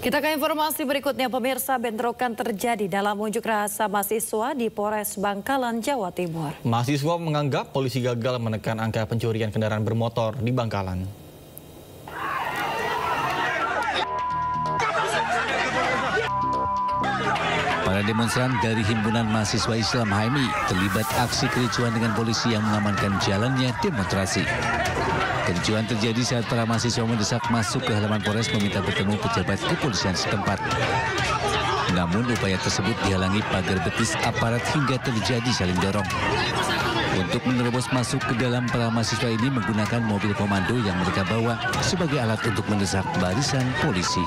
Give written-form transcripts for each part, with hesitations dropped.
Kita ke informasi berikutnya, pemirsa. Bentrokan terjadi dalam unjuk rasa mahasiswa di Polres Bangkalan, Jawa Timur. Mahasiswa menganggap polisi gagal menekan angka pencurian kendaraan bermotor di Bangkalan. Para demonstran dari Himpunan Mahasiswa Islam HMI terlibat aksi kericuan dengan polisi yang mengamankan jalannya demonstrasi. Kericuan terjadi saat para mahasiswa mendesak masuk ke halaman Polres meminta bertemu pejabat kepolisian setempat. Namun upaya tersebut dihalangi pagar betis aparat hingga terjadi saling dorong. Untuk menerobos masuk ke dalam, para mahasiswa ini menggunakan mobil komando yang mereka bawa sebagai alat untuk mendesak barisan polisi.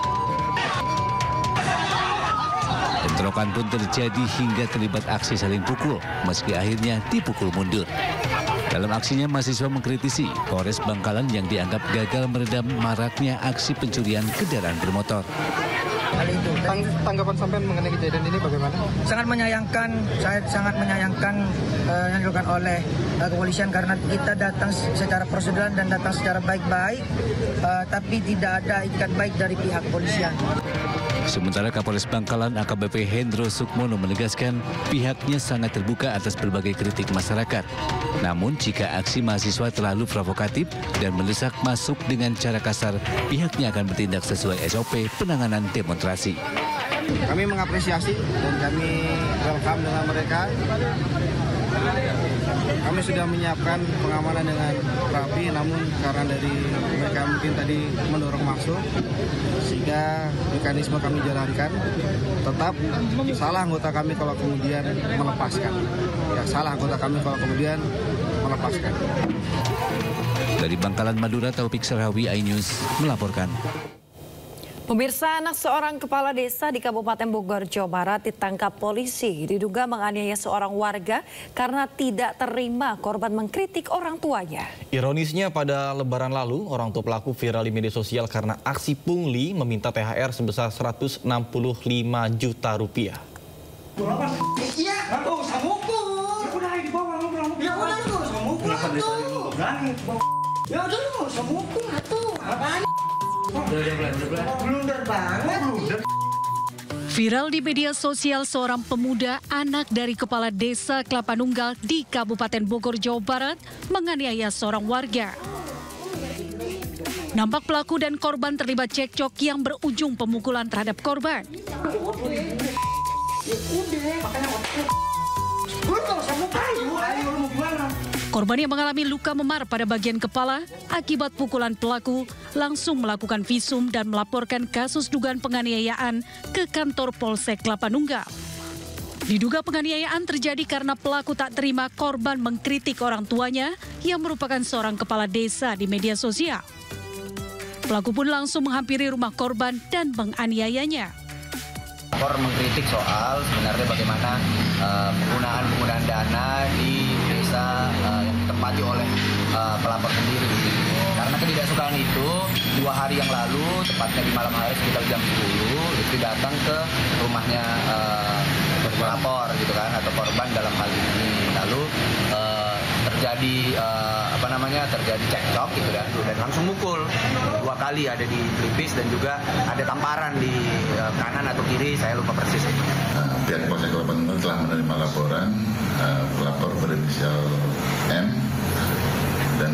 Bentrokan pun terjadi hingga terlibat aksi saling pukul, meski akhirnya dipukul mundur. Dalam aksinya, mahasiswa mengkritisi Polres Bangkalan yang dianggap gagal meredam maraknya aksi pencurian kendaraan bermotor. Hal itu. Tanggapan sampean mengenai kejadian ini bagaimana? Sangat menyayangkan, saya sangat menyayangkan yang dilakukan oleh kepolisian karena kita datang secara prosedural dan datang secara baik-baik, tapi tidak ada itikat baik dari pihak kepolisian. Sementara Kapolres Bangkalan AKBP Hendro Sukmono menegaskan pihaknya sangat terbuka atas berbagai kritik masyarakat. Namun jika aksi mahasiswa terlalu provokatif dan mendesak masuk dengan cara kasar, pihaknya akan bertindak sesuai SOP penanganan demonstrasi. Kami mengapresiasi dan kami welcome dengan mereka. Kami sudah menyiapkan pengamanan dengan rapi, namun karena dari mereka mungkin tadi mendorong masuk, sehingga mekanisme kami jalankan. Tetap salah anggota kami kalau kemudian melepaskan. Ya, salah anggota kami kalau kemudian melepaskan. Dari Bangkalan, Madura, Taufik Sarhawi, iNews melaporkan. Pemirsa, anak seorang kepala desa di Kabupaten Bogor, Jawa Barat ditangkap polisi. Diduga menganiaya seorang warga karena tidak terima korban mengkritik orang tuanya. Ironisnya pada Lebaran lalu, orang tua pelaku viral di media sosial karena aksi pungli meminta THR sebesar 165 juta rupiah. Iya, aku samukul. Ya udah di bawah ngobrol. Ya udah aku samukul. Ya udah aku samukul atuh. Apaan? Blunder banget. Viral di media sosial, seorang pemuda anak dari kepala desa Kelapa Nunggal di Kabupaten Bogor, Jawa Barat menganiaya seorang warga. Nampak pelaku dan korban terlibat cekcok yang berujung pemukulan terhadap korban. Korban yang mengalami luka memar pada bagian kepala akibat pukulan pelaku langsung melakukan visum dan melaporkan kasus dugaan penganiayaan ke kantor Polsek Kelapa Nunggal. Diduga penganiayaan terjadi karena pelaku tak terima korban mengkritik orang tuanya yang merupakan seorang kepala desa di media sosial. Pelaku pun langsung menghampiri rumah korban dan menganiayanya. Lapor mengkritik soal sebenarnya bagaimana penggunaan dana di desa yang ditempati oleh pelapor sendiri. Karena ketidaksukaan itu 2 hari yang lalu, tepatnya di malam hari sekitar jam 10, itu datang ke rumahnya pelapor gitu kan, atau korban dalam hal ini. Lalu terjadi terjadi cekcok gitu dan langsung mukul 2 kali, ada di pelipis dan juga ada tamparan di kanan atau kiri, saya lupa persis. Pihak Polsek Kelapa Nunggal telah menerima laporan pelapor berinisial M dan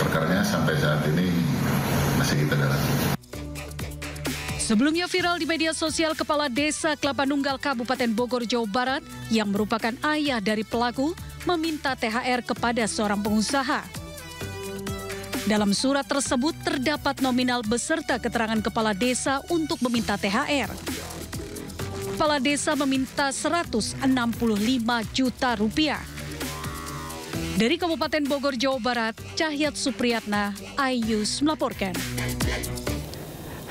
perkaranya sampai saat ini masih kita dalami. Sebelumnya viral di media sosial kepala desa Kelapa Nunggal Kabupaten Bogor, Jawa Barat yang merupakan ayah dari pelaku meminta THR kepada seorang pengusaha. Dalam surat tersebut terdapat nominal beserta keterangan kepala desa untuk meminta THR. Kepala desa meminta 165 juta rupiah. Dari Kabupaten Bogor, Jawa Barat, Cahyat Supriyatna, iNews melaporkan.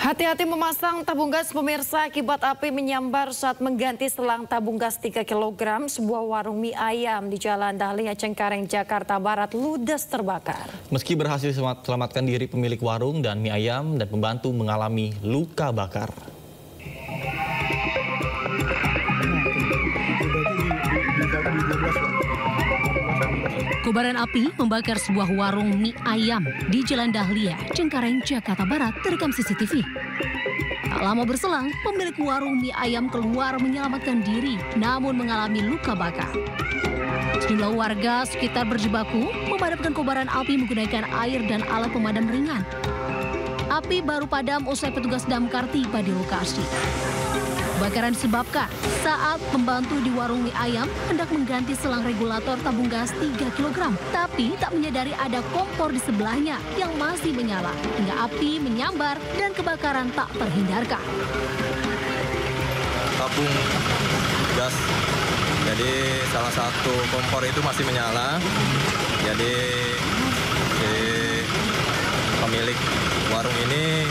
Hati-hati memasang tabung gas, pemirsa, akibat api menyambar saat mengganti selang tabung gas 3 kg. Sebuah warung mie ayam di Jalan Dahlia, Cengkareng, Jakarta Barat ludes terbakar. Meski berhasil selamatkan diri, pemilik warung dan mie ayam dan pembantu mengalami luka bakar. Kobaran api membakar sebuah warung mie ayam di Jalan Dahlia, Cengkareng, Jakarta Barat terekam CCTV. Tak lama berselang, pemilik warung mie ayam keluar menyelamatkan diri, namun mengalami luka bakar. Sejumlah warga sekitar berjibaku memadamkan kobaran api menggunakan air dan alat pemadam ringan. Api baru padam usai petugas damkar tiba di lokasi. Kebakaran disebabkan saat pembantu di warung mie ayam hendak mengganti selang regulator tabung gas 3 kg, tapi tak menyadari ada kompor di sebelahnya yang masih menyala, hingga api menyambar dan kebakaran tak terhindarkan. Tabung gas, jadi salah satu kompor itu masih menyala, jadi si pemilik warung ini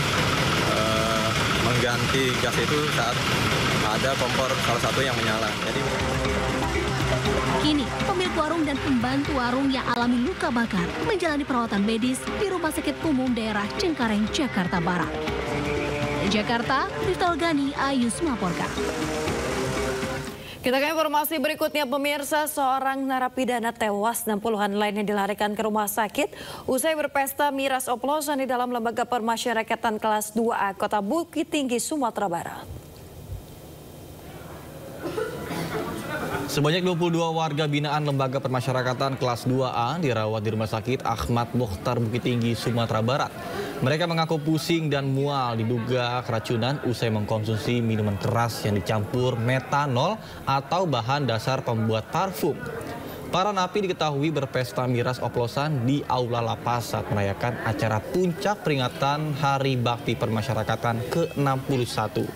mengganti gas itu saat ada kompor salah satu yang menyala. Kini, pemilik warung dan pembantu warung yang alami luka bakar menjalani perawatan medis di Rumah Sakit Umum Daerah Cengkareng, Jakarta Barat. Dari Jakarta, Riftal Gani, Ayus melaporkan. Kita ke informasi berikutnya, pemirsa, seorang narapidana tewas dan puluhan lainnya dilarikan ke rumah sakit usai berpesta miras oplosan di dalam lembaga permasyarakatan kelas 2A Kota Bukit Tinggi, Sumatera Barat. Sebanyak 22 warga binaan lembaga permasyarakatan kelas 2A dirawat di Rumah Sakit Ahmad Mukhtar Bukit Tinggi, Sumatera Barat. Mereka mengaku pusing dan mual diduga keracunan usai mengkonsumsi minuman keras yang dicampur metanol atau bahan dasar pembuat parfum. Para napi diketahui berpesta miras oplosan di Aula Lapas saat merayakan acara puncak peringatan Hari Bakti Permasyarakatan ke-61.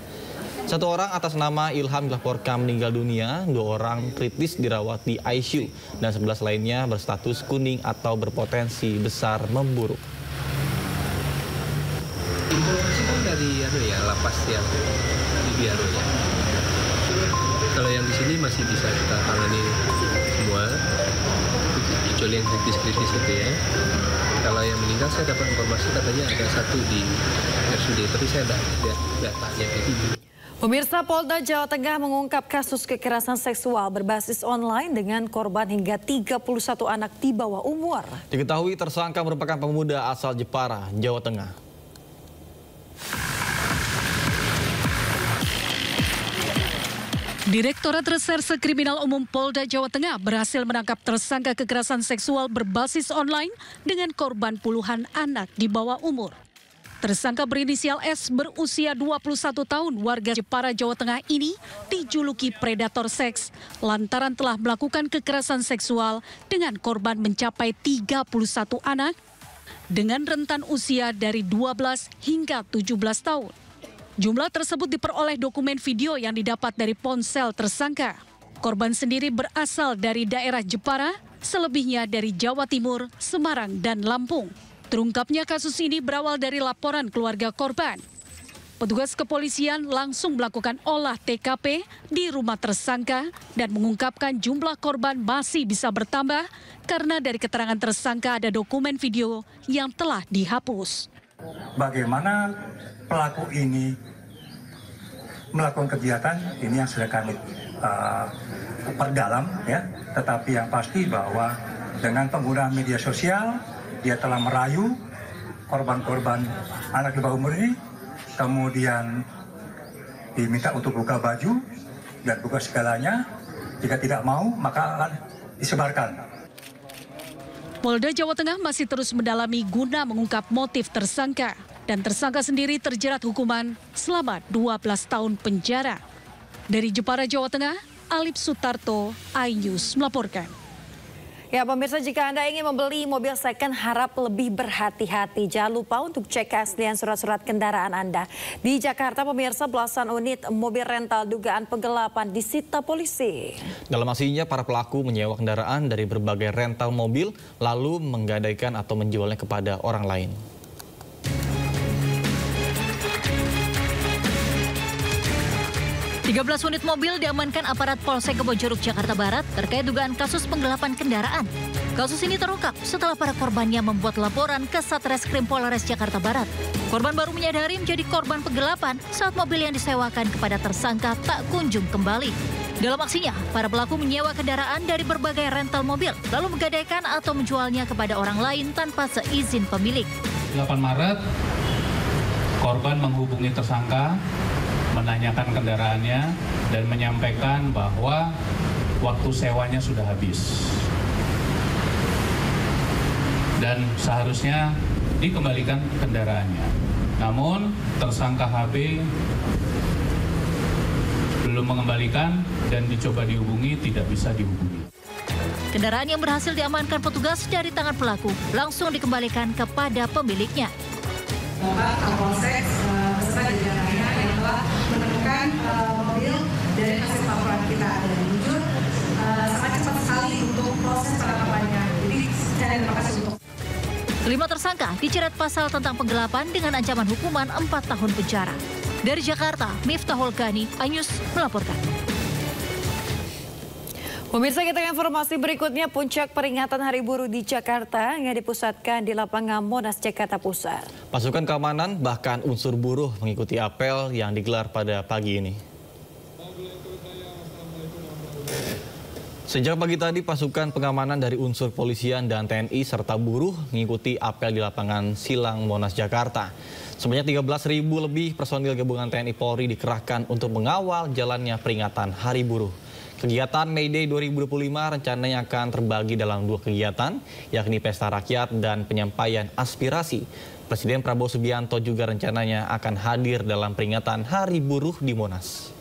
Satu orang atas nama Ilham dilaporkan meninggal dunia, 2 orang kritis dirawat di ICU, dan 11 lainnya berstatus kuning atau berpotensi besar memburuk. Informasi kan dari lapas yang di Biaro ya. Kalau yang di sini masih bisa kita tangani semua, kecuali yang kritis-kritis itu ya. Kalau yang meninggal saya dapat informasi katanya ada 1 di RSUD, tapi saya tidak tanya itu. Pemirsa, Polda Jawa Tengah mengungkap kasus kekerasan seksual berbasis online dengan korban hingga 31 anak di bawah umur. Diketahui tersangka merupakan pemuda asal Jepara, Jawa Tengah. Direktorat Reserse Kriminal Umum Polda Jawa Tengah berhasil menangkap tersangka kekerasan seksual berbasis online dengan korban puluhan anak di bawah umur. Tersangka berinisial S berusia 21 tahun warga Jepara, Jawa Tengah ini dijuluki predator seks lantaran telah melakukan kekerasan seksual dengan korban mencapai 31 anak dengan rentan usia dari 12 hingga 17 tahun. Jumlah tersebut diperoleh dokumen video yang didapat dari ponsel tersangka. Korban sendiri berasal dari daerah Jepara, selebihnya dari Jawa Timur, Semarang, dan Lampung. Terungkapnya kasus ini berawal dari laporan keluarga korban. Petugas kepolisian langsung melakukan olah TKP di rumah tersangka dan mengungkapkan jumlah korban masih bisa bertambah karena dari keterangan tersangka ada dokumen video yang telah dihapus. Bagaimana pelaku ini melakukan kegiatan ini yang sudah kami perdalam ya, tetapi yang pasti bahwa dengan penggunaan media sosial dia telah merayu korban-korban anak di bawah umur ini, kemudian diminta untuk buka baju dan buka segalanya. Jika tidak mau, maka akan disebarkan. Polda Jawa Tengah masih terus mendalami guna mengungkap motif tersangka. Dan tersangka sendiri terjerat hukuman selama 12 tahun penjara. Dari Jepara, Jawa Tengah, Alip Sutarto, iNews melaporkan. Ya pemirsa, jika Anda ingin membeli mobil second harap lebih berhati-hati. Jangan lupa untuk cek keaslian surat-surat kendaraan Anda. Di Jakarta pemirsa, belasan unit mobil rental dugaan penggelapan disita polisi. Dalam aksinya para pelaku menyewa kendaraan dari berbagai rental mobil lalu menggadaikan atau menjualnya kepada orang lain. Tiga 13 unit mobil diamankan aparat Polsek Kebonjeruk, Jakarta Barat terkait dugaan kasus penggelapan kendaraan. Kasus ini terungkap setelah para korbannya membuat laporan ke Satreskrim Polres Jakarta Barat. Korban baru menyadari menjadi korban penggelapan saat mobil yang disewakan kepada tersangka tak kunjung kembali. Dalam aksinya, para pelaku menyewa kendaraan dari berbagai rental mobil, lalu menggadaikan atau menjualnya kepada orang lain tanpa seizin pemilik. 8 Maret, Korban menghubungi tersangka, menanyakan kendaraannya, dan menyampaikan bahwa waktu sewanya sudah habis. Dan seharusnya dikembalikan kendaraannya. Namun tersangka HB belum mengembalikan dan dicoba dihubungi, tidak bisa dihubungi. Kendaraan yang berhasil diamankan petugas dari tangan pelaku langsung dikembalikan kepada pemiliknya. Bapak Kapolsek beserta jajarannya yang telah menemukan mobil dari hasil laporan kita dan jujur sangat cepat sekali untuk proses penangkapannya. Jadi saya terima kasih untuk. 5 tersangka dijerat pasal tentang penggelapan dengan ancaman hukuman 4 tahun penjara. Dari Jakarta, Miftahul Ghani, Anyus melaporkan. Pemirsa, kita ke informasi berikutnya. Puncak peringatan Hari Buruh di Jakarta yang dipusatkan di lapangan Monas, Jakarta Pusat. Pasukan keamanan bahkan unsur buruh mengikuti apel yang digelar pada pagi ini. Sejak pagi tadi, pasukan pengamanan dari unsur polisian dan TNI serta buruh mengikuti apel di lapangan Silang Monas, Jakarta. Sebanyak 13.000 lebih personil gabungan TNI Polri dikerahkan untuk mengawal jalannya peringatan Hari Buruh. Kegiatan May Day 2025 rencananya akan terbagi dalam 2 kegiatan, yakni pesta rakyat dan penyampaian aspirasi. Presiden Prabowo Subianto juga rencananya akan hadir dalam peringatan Hari Buruh di Monas.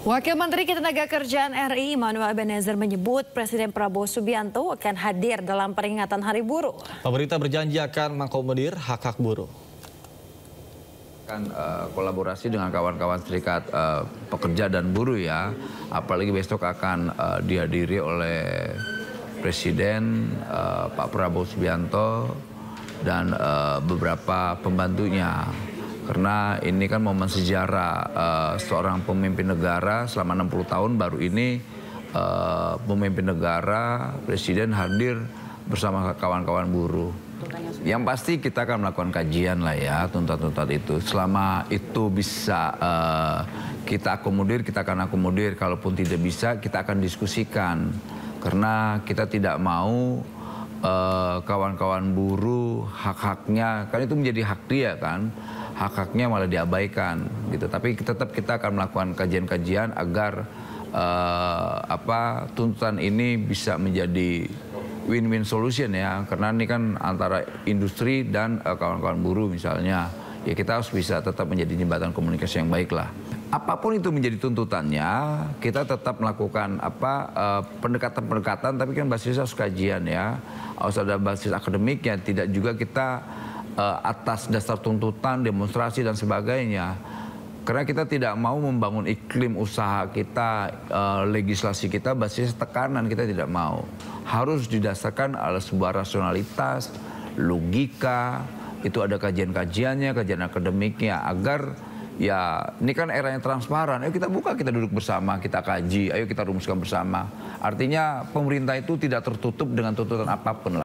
Wakil Menteri Ketenagakerjaan RI Immanuel Ebenezer menyebut Presiden Prabowo Subianto akan hadir dalam peringatan Hari Buruh. Pemerintah berjanji akan mengakomodir hak-hak buruh. Kolaborasi dengan kawan-kawan serikat pekerja dan buruh ya, apalagi besok akan dihadiri oleh Presiden Pak Prabowo Subianto dan beberapa pembantunya. Karena ini kan momen sejarah seorang pemimpin negara selama 60 tahun baru ini pemimpin negara, Presiden hadir bersama kawan-kawan buruh. Yang pasti kita akan melakukan kajian lah ya, tuntutan-tuntutan itu. Selama itu bisa kita akomodir, kita akan akomodir. Kalaupun tidak bisa, kita akan diskusikan. Karena kita tidak mau kawan-kawan buruh, hak-haknya, kan itu menjadi hak dia kan. Hak-haknya malah diabaikan gitu. Tapi tetap kita akan melakukan kajian-kajian agar tuntutan ini bisa menjadi win-win solution ya. Karena ini kan antara industri dan kawan-kawan buruh misalnya. Ya kita harus bisa tetap menjadi jembatan komunikasi yang baik lah. Apapun itu menjadi tuntutannya, kita tetap melakukan pendekatan-pendekatan, tapi kan basisnya harus kajian ya. Harus ada basis akademiknya, tidak juga kita atas dasar tuntutan, demonstrasi dan sebagainya. Karena kita tidak mau membangun iklim usaha kita, legislasi kita basis tekanan, kita tidak mau. Harus didasarkan oleh sebuah rasionalitas, logika, itu ada kajian-kajiannya, kajian akademiknya, agar ya ini kan era yang transparan. Ayo kita buka, kita duduk bersama, kita kaji, ayo kita rumuskan bersama. Artinya pemerintah itu tidak tertutup dengan tuntutan apapun lah.